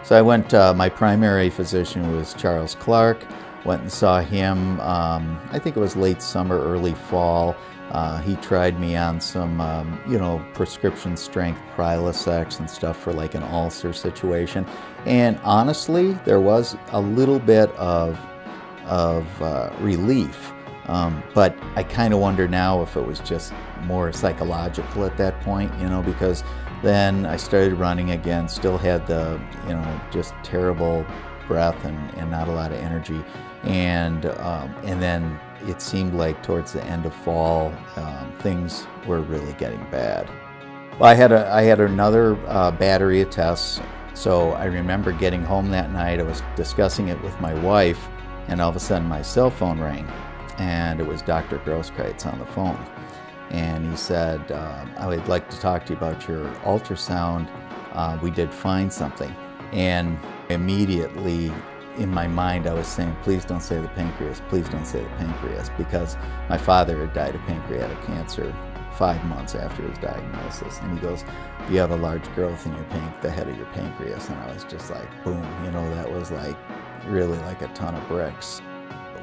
So I went, my primary physician was Charles Clark. Went and saw him, I think it was late summer, early fall. He tried me on some, prescription strength Prilosec and stuff for like an ulcer situation. And honestly, there was a little bit of relief. But I kind of wonder now if it was just more psychological at that point, because then I started running again, still had the, just terrible breath and not a lot of energy. And then it seemed like towards the end of fall, things were really getting bad. Well, I had another battery of tests. So I remember getting home that night, I was discussing it with my wife, and all of a sudden my cell phone rang. And it was Dr. Grosskreutz on the phone. And he said, I would like to talk to you about your ultrasound. We did find something. And immediately in my mind, I was saying, please don't say the pancreas, please don't say the pancreas, because my father had died of pancreatic cancer 5 months after his diagnosis. And he goes, you have a large growth in your the head of your pancreas. And I was just like, boom, that was like really like a ton of bricks.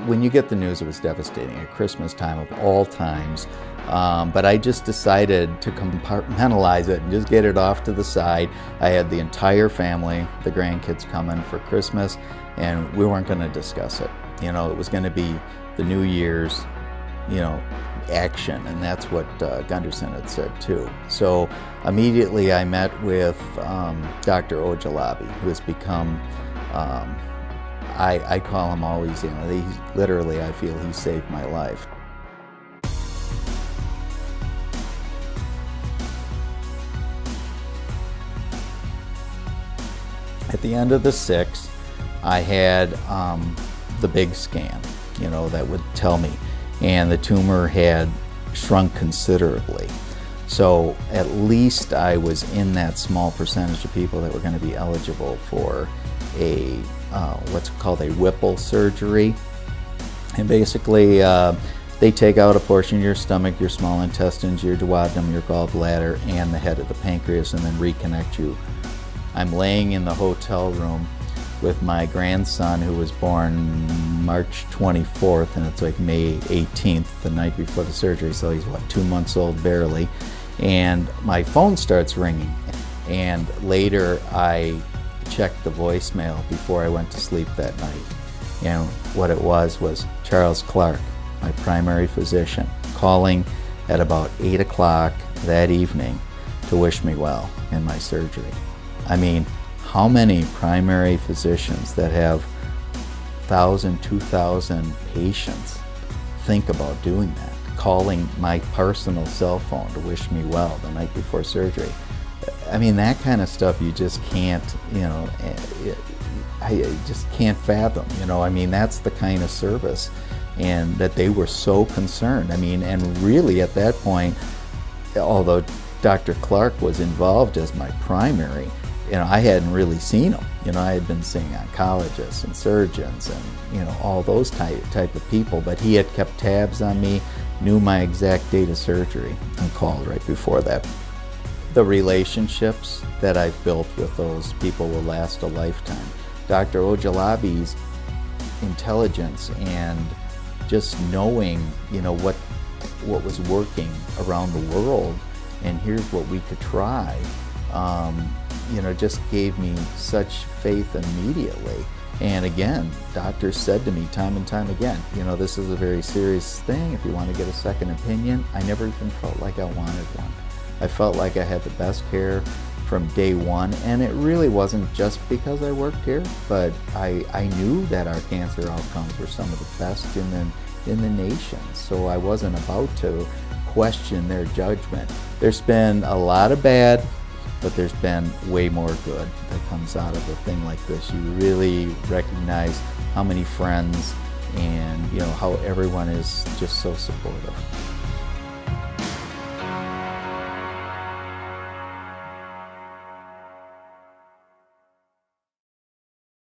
When you get the news, it was devastating at Christmas time of all times. But I just decided to compartmentalize it and just get it off to the side. I had the entire family, the grandkids coming for Christmas, and we weren't going to discuss it. It was going to be the New Year's, action, and that's what Gunderson had said too. So immediately I met with Dr. Ojalabi, who has become I call him always, literally I feel he saved my life. At the end of the 6th, I had the big scan, that would tell me, and the tumor had shrunk considerably. So at least I was in that small percentage of people that were going to be eligible for a what's called a Whipple surgery. And basically they take out a portion of your stomach, your small intestines, your duodenum, your gallbladder, and the head of the pancreas, and then reconnect you. I'm laying in the hotel room with my grandson, who was born March 24th, and it's like May 18th, the night before the surgery, so he's 2 months old barely. And my phone starts ringing, and later I checked the voicemail before I went to sleep that night. And what it was Charles Clark, my primary physician, calling at about 8 o'clock that evening to wish me well in my surgery. I mean, how many primary physicians that have 1,000, 2,000 patients think about doing that? Calling my personal cell phone to wish me well the night before surgery. I mean, that kind of stuff you just can't, I just can't fathom, I mean, that's the kind of service, and that they were so concerned. I mean, and really at that point, although Dr. Clark was involved as my primary, I hadn't really seen him. I had been seeing oncologists and surgeons and, all those type of people, but he had kept tabs on me, knew my exact date of surgery, and called right before that. The relationships that I've built with those people will last a lifetime. Dr. Ojalabi's intelligence and just knowing, what was working around the world, and here's what we could try, just gave me such faith immediately. And again, doctors said to me time and time again, this is a very serious thing. If you want to get a second opinion, I never even felt like I wanted one. I felt like I had the best care from day one, and it really wasn't just because I worked here, but I knew that our cancer outcomes were some of the best in the nation. So I wasn't about to question their judgment. There's been a lot of bad, but there's been way more good that comes out of a thing like this. You really recognize how many friends and how everyone is just so supportive.